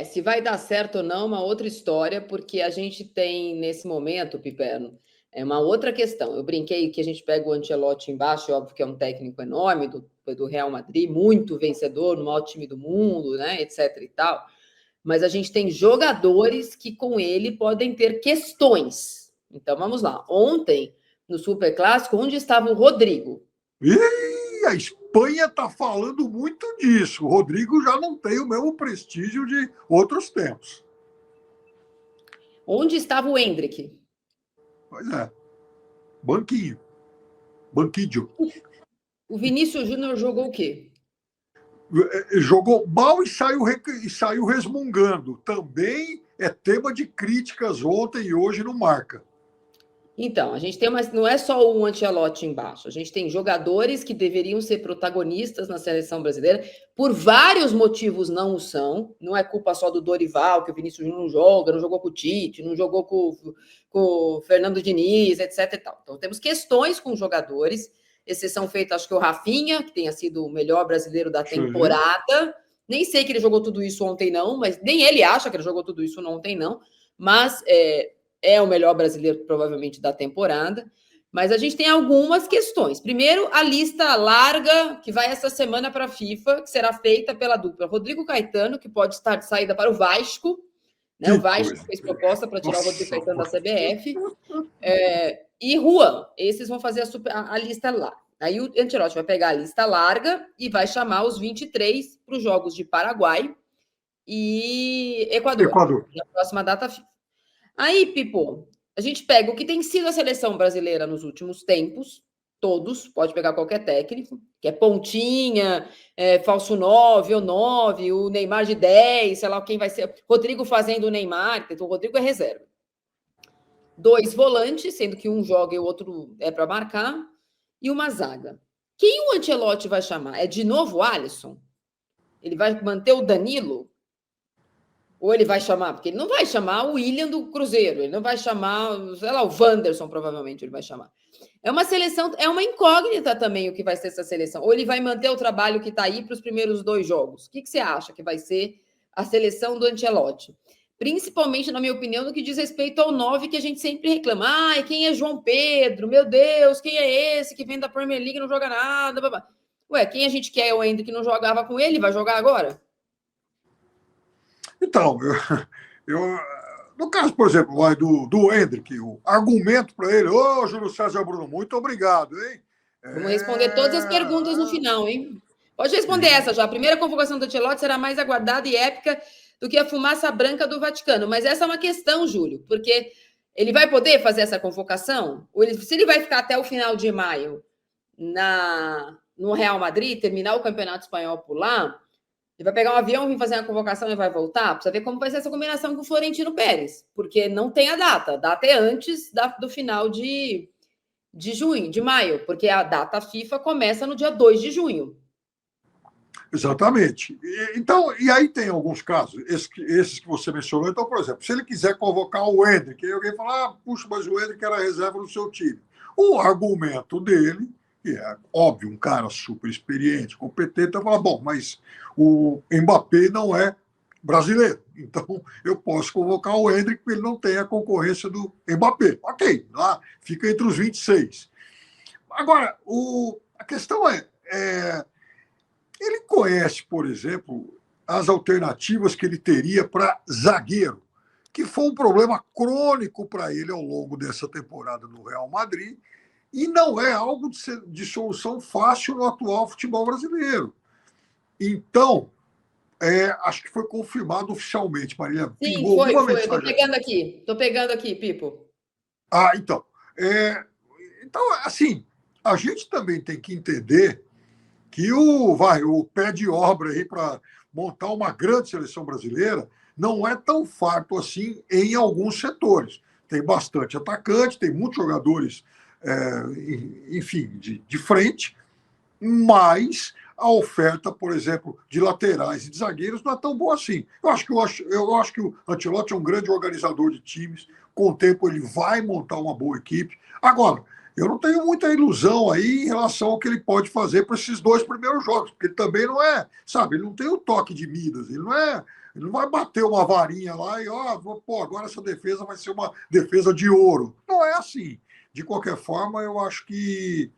Se vai dar certo ou não, é uma outra história, porque a gente tem, nesse momento, Piperno, é uma outra questão. Eu brinquei que a gente pega o Ancelotti embaixo, óbvio que é um técnico enorme do Real Madrid, muito vencedor, no maior time do mundo, né, etc e tal. Mas a gente tem jogadores que com ele podem ter questões. Então vamos lá. Ontem, no Superclássico, onde estava o Rodrigo? E a Espanha está falando muito disso. O Rodrigo já não tem o mesmo prestígio de outros tempos. Onde estava o Endrick? Pois é. Banquinho. Banquillo. O Vinícius Júnior jogou o quê? Jogou mal e saiu resmungando. Também é tema de críticas ontem e hoje no Marca. Então, a gente tem não é só o Ancelotti embaixo, a gente tem jogadores que deveriam ser protagonistas na seleção brasileira, por vários motivos não o são, não é culpa só do Dorival, que o Vinícius Júnior não joga, não jogou com o Tite, não jogou com o Fernando Diniz, etc e tal. Então, temos questões com jogadores, exceção feita, acho que o Rafinha, que tenha sido o melhor brasileiro da temporada, nem sei que ele jogou tudo isso ontem não, mas nem ele acha que ele jogou tudo isso ontem não, mas é o melhor brasileiro, provavelmente, da temporada. Mas a gente tem algumas questões. Primeiro, a lista larga que vai essa semana para a FIFA, que será feita pela dupla Rodrigo Caetano, que pode estar de saída para o Vasco. Né? O Vasco fez proposta para tirar o Rodrigo Caetano da CBF. E Juan. Esses vão fazer a lista lá. Aí o Ancelotti vai pegar a lista larga e vai chamar os 23 para os jogos de Paraguai e Equador. Na próxima data FIFA. Aí, Pipo, a gente pega o que tem sido a seleção brasileira nos últimos tempos, todos, pode pegar qualquer técnico, que é pontinha, falso 9 ou 9, o Neymar de 10, sei lá quem vai ser, Rodrigo fazendo o Neymar, então o Rodrigo é reserva. 2 volantes, sendo que um joga e o outro é para marcar, e uma zaga. Quem o Ancelotti vai chamar? É de novo o Alisson? Ele vai manter o Danilo? Ou ele vai chamar, porque ele não vai chamar o William do Cruzeiro, ele não vai chamar, sei lá, o Wanderson, provavelmente ele vai chamar. É uma seleção, é uma incógnita também o que vai ser essa seleção. Ou ele vai manter o trabalho que está aí para os primeiros 2 jogos. O que você acha que vai ser a seleção do Ancelotti? Principalmente, na minha opinião, no que diz respeito ao 9, que a gente sempre reclama. Ai, quem é João Pedro? Meu Deus, quem é esse que vem da Premier League e não joga nada? Blá. Ué, quem a gente quer? O Hendrick que não jogava com ele, vai jogar agora? Então, no caso, por exemplo, do Hendrick, o argumento para ele, Júlio César Bruno, muito obrigado, hein? Vamos responder todas as perguntas no final, hein? Pode responder essa já. A primeira convocação do Ancelotti será mais aguardada e épica do que a fumaça branca do Vaticano. Mas essa é uma questão, Júlio, porque ele vai poder fazer essa convocação? Se ele vai ficar até o final de maio no Real Madrid, terminar o Campeonato Espanhol por lá, ele vai pegar um avião, vir fazer uma convocação e vai voltar? Precisa ver como vai ser essa combinação com o Florentino Pérez, porque não tem a data. A data é antes do final de junho, de maio, porque a data FIFA começa no dia 2 de junho. Exatamente. Então, e aí tem alguns casos, esses que você mencionou. Então, por exemplo, se ele quiser convocar o Hendrick, aí alguém fala, puxa, mas o Hendrick era reserva no seu time. O argumento dele, que é óbvio, um cara super experiente, competente, vai falar, bom, mas o Mbappé não é brasileiro, então eu posso convocar o Hendrick porque ele não tem a concorrência do Mbappé. Ok, lá fica entre os 26. Agora, a questão é ele conhece, por exemplo, as alternativas que ele teria para zagueiro, que foi um problema crônico para ele ao longo dessa temporada no Real Madrid, e não é algo de solução fácil no atual futebol brasileiro. Então, acho que foi confirmado oficialmente, Marília. Sim, foi. Estou pegando aqui, Pipo. Então. Então, assim, a gente também tem que entender que o pé de obra aí para montar uma grande seleção brasileira não é tão farto assim em alguns setores. Tem bastante atacante, tem muitos jogadores, enfim, de frente, mas a oferta, por exemplo, de laterais e de zagueiros não é tão boa assim. Eu acho que o Ancelotti é um grande organizador de times. Com o tempo ele vai montar uma boa equipe. Agora, Eu não tenho muita ilusão aí em relação ao que ele pode fazer para esses 2 primeiros jogos, porque ele também não é, sabe, ele não tem o toque de Midas, ele não vai bater uma varinha lá e, pô, agora essa defesa vai ser uma defesa de ouro. Não é assim. De qualquer forma, eu acho que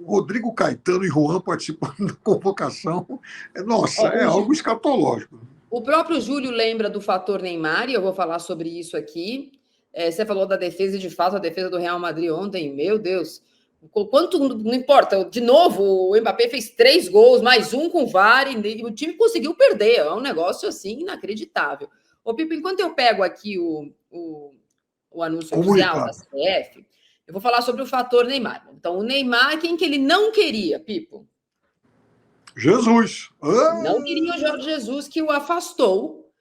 Rodrigo Caetano e Juan participando da convocação, nossa, é algo escatológico. O próprio Júlio lembra do fator Neymar, e eu vou falar sobre isso aqui. Você falou da defesa, e de fato, a defesa do Real Madrid ontem, meu Deus. Quanto, não importa, de novo, o Mbappé fez 3 gols, mais um com o VAR, e o time conseguiu perder. É um negócio, assim, inacreditável. Ô, Pipo, enquanto eu pego aqui o anúncio oficial da CBF, eu vou falar sobre o fator Neymar. Então, o Neymar, quem que ele não queria, Pipo? Jesus. Não queria o Jorge Jesus, que o afastou.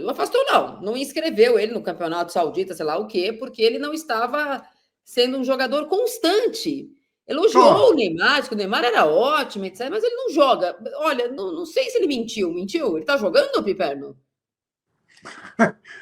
Afastou, não inscreveu ele no Campeonato Saudita, sei lá o quê, porque ele não estava sendo um jogador constante. Elogiou o Neymar, disse que o Neymar era ótimo, etc., mas ele não joga. Olha, não sei se ele mentiu. Mentiu? Ele está jogando, Piperno?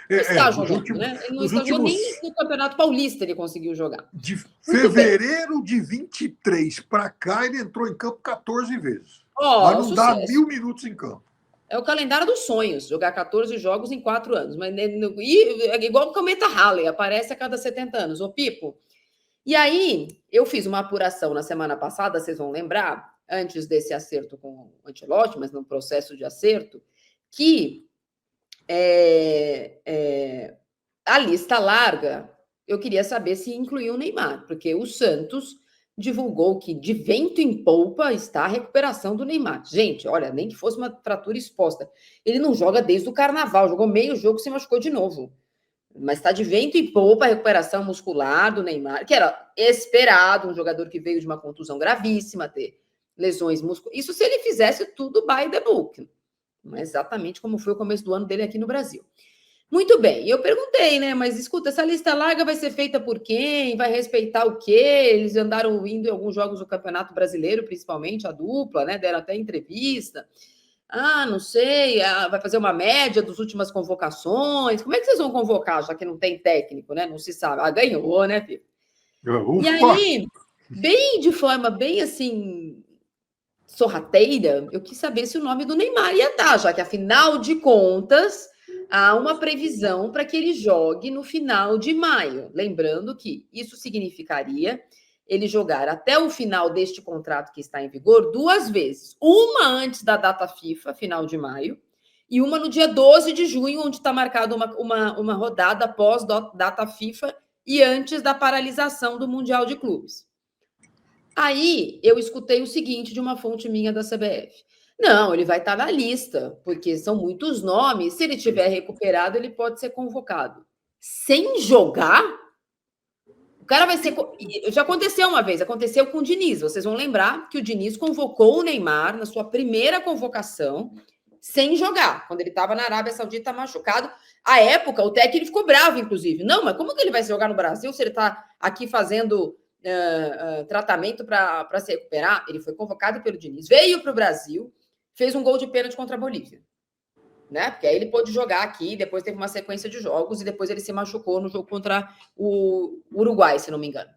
Está jogando, né? Ele não está jogando, nem no Campeonato Paulista ele conseguiu jogar. De fevereiro de 23 para cá, ele entrou em campo 14 vezes. Mas não dá 1000 minutos em campo. É o calendário dos sonhos, jogar 14 jogos em 4 anos. Mas, é igual o Cometa Halley, aparece a cada 70 anos. Ô, Pipo. E aí, eu fiz uma apuração na semana passada, vocês vão lembrar, antes desse acerto com o Ancelotti, mas no processo de acerto, que a lista larga, eu queria saber se incluiu o Neymar, porque o Santos divulgou que de vento em polpa está a recuperação do Neymar. Gente, olha, nem que fosse uma fratura exposta. Ele não joga desde o Carnaval, jogou meio jogo e se machucou de novo. Mas está de vento em polpa a recuperação muscular do Neymar, que era esperado, um jogador que veio de uma contusão gravíssima, ter lesões musculares. Isso se ele fizesse tudo by the book. Não é exatamente como foi o começo do ano dele aqui no Brasil. Muito bem, eu perguntei, né? Mas escuta, essa lista larga vai ser feita por quem? Vai respeitar o quê? Eles andaram indo em alguns jogos do Campeonato Brasileiro, principalmente a dupla, né? Deram até entrevista. Não sei, vai fazer uma média das últimas convocações. Como é que vocês vão convocar, já que não tem técnico, né? Não se sabe. Ganhou, né, filho? E aí, de forma bem assim, sorrateira, eu quis saber se o nome do Neymar ia dar, já que, afinal de contas, há uma previsão para que ele jogue no final de maio. Lembrando que isso significaria ele jogar até o final deste contrato que está em vigor 2 vezes. Uma antes da data FIFA, final de maio, e uma no dia 12 de junho, onde está marcada uma rodada após data FIFA e antes da paralisação do Mundial de Clubes. Aí, eu escutei o seguinte de uma fonte minha da CBF. Não, ele vai estar na lista, porque são muitos nomes. Se ele tiver recuperado, ele pode ser convocado. Sem jogar? O cara vai ser... Já aconteceu uma vez, aconteceu com o Diniz. Vocês vão lembrar que o Diniz convocou o Neymar na sua primeira convocação sem jogar, quando ele estava na Arábia Saudita machucado. À época, o técnico ficou bravo, inclusive. Não, mas como que ele vai jogar no Brasil se ele está aqui fazendo tratamento para se recuperar? Ele foi convocado pelo Diniz, veio para o Brasil, fez um gol de pênalti contra a Bolívia, né? Porque aí ele pôde jogar aqui, depois teve uma sequência de jogos e depois ele se machucou no jogo contra o Uruguai, se não me engano.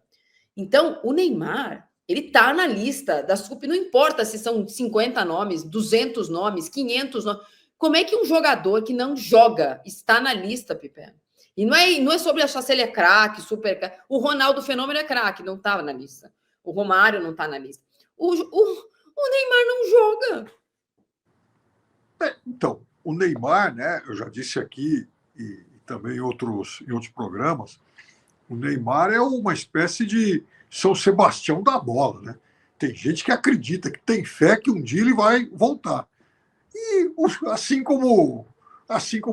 Então, o Neymar, ele tá na lista da SUP, não importa se são 50 nomes, 200 nomes, 500 nomes. Como é que um jogador que não joga está na lista, Pipe? E não é sobre achar se ele é craque, super craque. O Ronaldo Fenômeno é craque, não estava na lista. O Romário não está na lista. O Neymar não joga. Então, o Neymar, né, eu já disse aqui e também em outros programas, o Neymar é uma espécie de São Sebastião da bola, né? Tem gente que acredita, que tem fé que um dia ele vai voltar. E assim como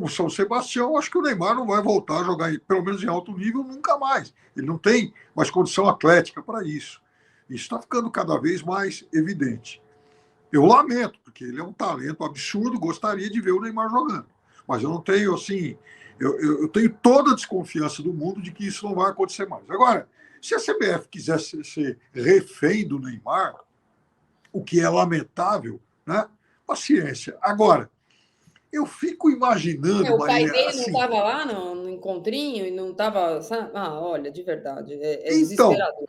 São Sebastião, acho que o Neymar não vai voltar a jogar, pelo menos em alto nível, nunca mais. Ele não tem mais condição atlética para isso. Isso está ficando cada vez mais evidente. Eu lamento, porque ele é um talento absurdo, gostaria de ver o Neymar jogando. Mas eu não tenho, assim, eu tenho toda a desconfiança do mundo de que isso não vai acontecer mais. Agora, se a CBF quisesse ser refém do Neymar, o que é lamentável, né? Paciência. Agora, eu fico imaginando, O pai Marília, dele não assim, estava lá no encontrinho e não estava. Ah, olha, de verdade, é então, desesperador.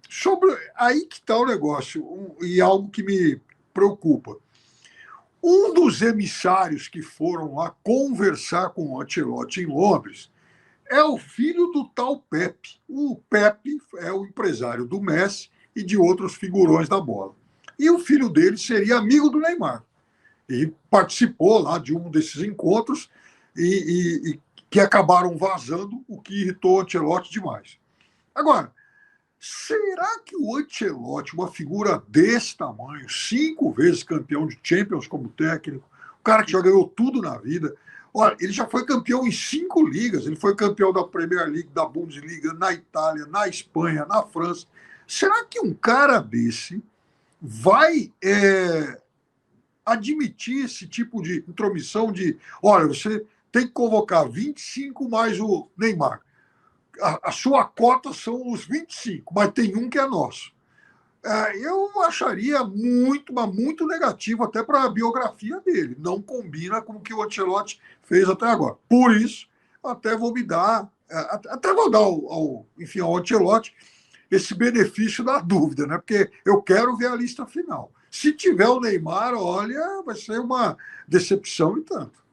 sobre aí que está o negócio, e algo que me preocupa. Um dos emissários que foram lá conversar com o Ancelotti em Londres é o filho do tal Pepe. O Pepe é o empresário do Messi e de outros figurões da bola. E o filho dele seria amigo do Neymar. E participou lá de um desses encontros e que acabaram vazando, o que irritou o Ancelotti demais. Agora, será que o Ancelotti, uma figura desse tamanho, 5 vezes campeão de Champions como técnico, o cara que já ganhou tudo na vida, olha, ele já foi campeão em 5 ligas, ele foi campeão da Premier League, da Bundesliga, na Itália, na Espanha, na França. Será que um cara desse vai admitir esse tipo de intromissão de, olha, você tem que convocar 25 mais o Neymar. A sua cota são os 25, mas tem um que é nosso. Eu acharia muito, mas muito negativo até para a biografia dele. Não combina com o que o Ancelotti fez até agora. Por isso, até vou me dar, até vou dar enfim, ao Ancelotti esse benefício da dúvida, né? Porque eu quero ver a lista final. Se tiver o Neymar, olha, vai ser uma decepção e tanto.